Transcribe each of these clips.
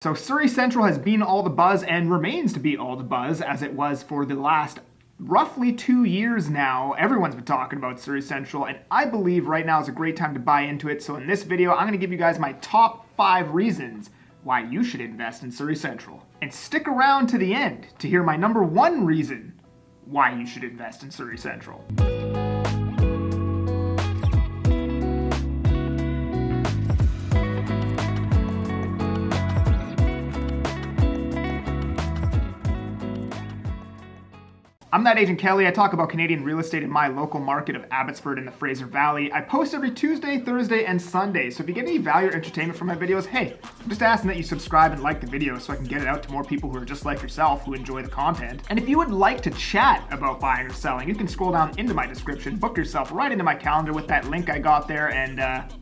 So Surrey Central has been all the buzz and remains to be all the buzz as it was for the last roughly 2 years now. Everyone's been talking about Surrey Central, and I believe right now is a great time to buy into it. So in this video, I'm going to give you guys my top 5 reasons why you should invest in Surrey Central. And stick around to the end to hear my number 1 reason why you should invest in Surrey Central. I'm Thatagentkelly. I talk about Canadian real estate in my local market of Abbotsford in the Fraser Valley. I post every Tuesday, Thursday, and Sunday. So if you get any value or entertainment from my videos, hey, I'm just asking that you subscribe and like the video so I can get it out to more people who are just like yourself who enjoy the content. And if you would like to chat about buying or selling, you can scroll down into my description, book yourself right into my calendar with that link I got there, and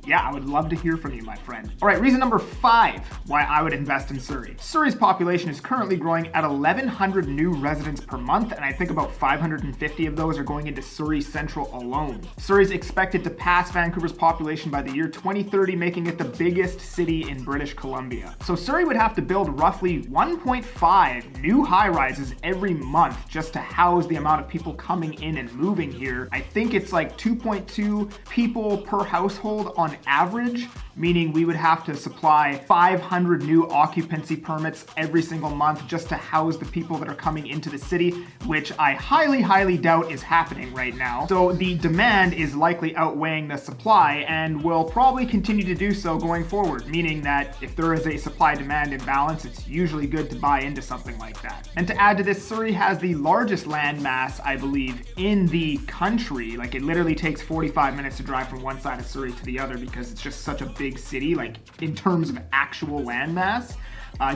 yeah, I would love to hear from you, my friend. All right, reason number 5 why I would invest in Surrey. Surrey's population is currently growing at 1,100 new residents per month, and I think about 550 of those are going into Surrey Central alone. Surrey's expected to pass Vancouver's population by the year 2030, making it the biggest city in British Columbia. So Surrey would have to build roughly 1.5 new high-rises every month just to house the amount of people coming in and moving here. I think it's like 2.2 people per household on average, meaning we would have to supply 500 new occupancy permits every single month just to house the people that are coming into the city, which I highly doubt is happening right now. So the demand is likely outweighing the supply and will probably continue to do so going forward, meaning that if there is a supply-demand imbalance, it's usually good to buy into something like that. And to add to this, Surrey has the largest land mass, I believe, in the country. Like, it literally takes 45 minutes to drive from one side of Surrey to the other because it's just such a big city, like in terms of actual land mass,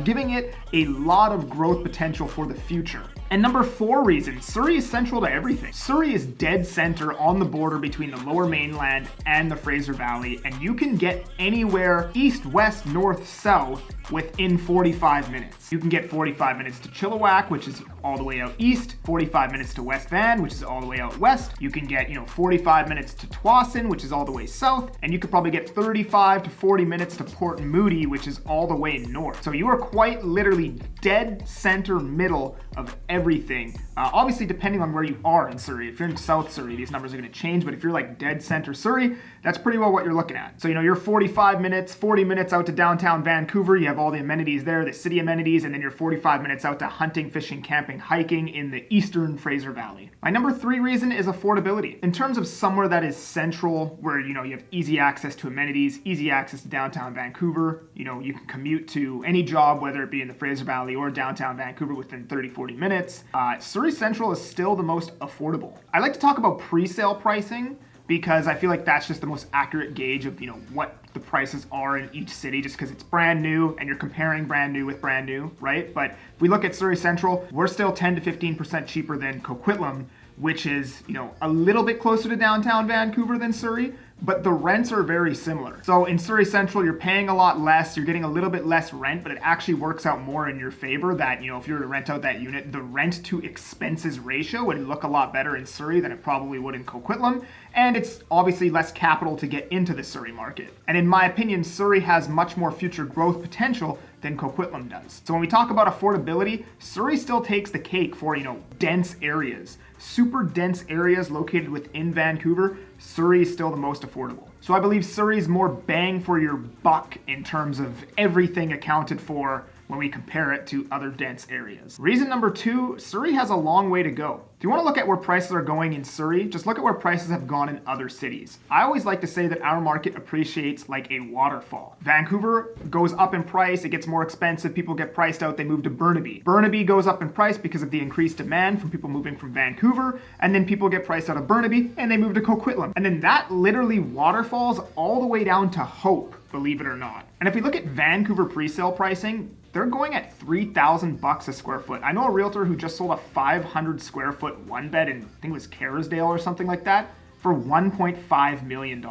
giving it a lot of growth potential for the future. And number 4 reason, Surrey is central to everything. Surrey is dead center on the border between the Lower Mainland and the Fraser Valley, and you can get anywhere east, west, north, south within 45 minutes. You can get 45 minutes to Chilliwack, which is all the way out east, 45 minutes to West Van, which is all the way out west. You can get, 45 minutes to Tsawwassen, which is all the way south, and you could probably get 35 to 40 minutes to Port Moody, which is all the way north. So you are quite literally dead center middle of everything. Obviously, depending on where you are in Surrey. If you're in South Surrey, these numbers are going to change, but if you're like dead center Surrey, that's pretty well what you're looking at. So, you're 45 minutes, 40 minutes out to downtown Vancouver. You have all the amenities there, the city amenities, and then you're 45 minutes out to hunting, fishing, camping, hiking in the eastern Fraser Valley. My number 3 reason is affordability. In terms of somewhere that is central, where, you have easy access to amenities, easy access to downtown Vancouver, you can commute to any job, whether it be in the Fraser Valley or downtown Vancouver within 30-40 minutes. Surrey Central is still the most affordable. I like to talk about pre-sale pricing because I feel like that's just the most accurate gauge of what the prices are in each city, just because it's brand new and you're comparing brand new with brand new, right? But if we look at Surrey Central, we're still 10 to 15% cheaper than Coquitlam, which is a little bit closer to downtown Vancouver than Surrey, but the rents are very similar. So in Surrey Central, you're paying a lot less, you're getting a little bit less rent, but it actually works out more in your favor that, if you were to rent out that unit, the rent to expenses ratio would look a lot better in Surrey than it probably would in Coquitlam, and it's obviously less capital to get into the Surrey market. And in my opinion, Surrey has much more future growth potential than Coquitlam does. So when we talk about affordability, Surrey still takes the cake for, dense areas. Super dense areas located within Vancouver, Surrey is still the most affordable. So I believe Surrey is more bang for your buck in terms of everything accounted for when we compare it to other dense areas. Reason number 2, Surrey has a long way to go. If you want to look at where prices are going in Surrey, just look at where prices have gone in other cities. I always like to say that our market appreciates like a waterfall. Vancouver goes up in price, it gets more expensive, people get priced out, they move to Burnaby. Burnaby goes up in price because of the increased demand from people moving from Vancouver, and then people get priced out of Burnaby and they move to Coquitlam. And then that literally waterfalls all the way down to Hope, believe it or not. And if we look at Vancouver presale pricing, they're going at $3,000 a square foot. I know a realtor who just sold a 500 square foot one bed in, I think it was Kerrisdale or something like that, for $1.5 million.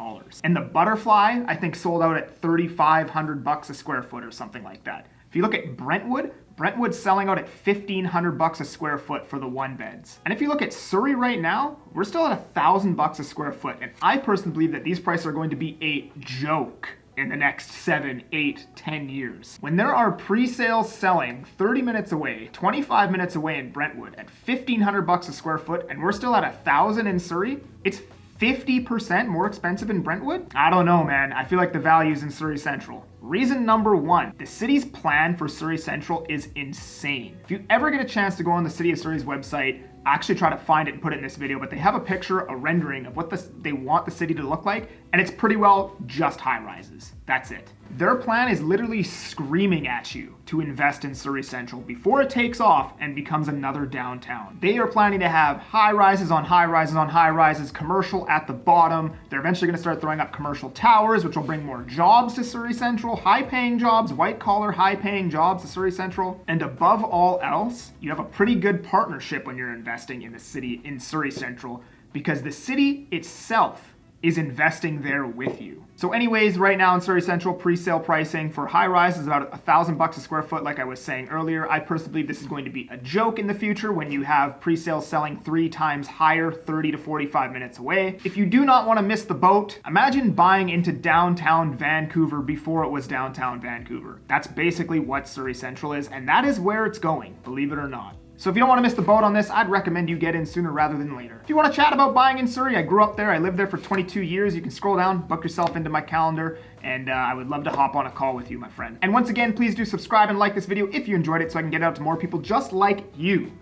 And the Butterfly, I think, sold out at $3,500 a square foot or something like that. If you look at Brentwood's selling out at $1,500 a square foot for the one beds. And if you look at Surrey right now, we're still at $1,000 a square foot. And I personally believe that these prices are going to be a joke in the next 7, 8, 10 years. When there are pre-sales selling 30 minutes away, 25 minutes away in Brentwood at $1,500 a square foot, and we're still at $1,000 in Surrey, it's 50% more expensive in Brentwood? I don't know, man. I feel like the value's in Surrey Central. Reason number one, the city's plan for Surrey Central is insane. If you ever get a chance to go on the City of Surrey's website, I actually try to find it and put it in this video, but they have a picture, a rendering of what they want the city to look like, and it's pretty well just high rises. That's it. Their plan is literally screaming at you to invest in Surrey Central before it takes off and becomes another downtown. They are planning to have high rises on high rises on high rises, commercial at the bottom. They're eventually going to start throwing up commercial towers, which will bring more jobs to Surrey Central, high-paying jobs, white-collar, high-paying jobs to Surrey Central. And above all else, you have a pretty good partnership when you're investing in the city in Surrey Central, because the city itself is investing there with you. So anyways, right now in Surrey Central, pre-sale pricing for high rise is about $1,000 a square foot, like I was saying earlier. I personally believe this is going to be a joke in the future when you have pre-sales selling 3 times higher, 30 to 45 minutes away. If you do not want to miss the boat, imagine buying into downtown Vancouver before it was downtown Vancouver. That's basically what Surrey Central is, and that is where it's going, believe it or not. So if you don't want to miss the boat on this, I'd recommend you get in sooner rather than later. If you want to chat about buying in Surrey, I grew up there, I lived there for 22 years. You can scroll down, book yourself into my calendar, and I would love to hop on a call with you, my friend. And once again, please do subscribe and like this video if you enjoyed it so I can get it out to more people just like you.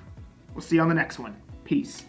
We'll see you on the next one. Peace.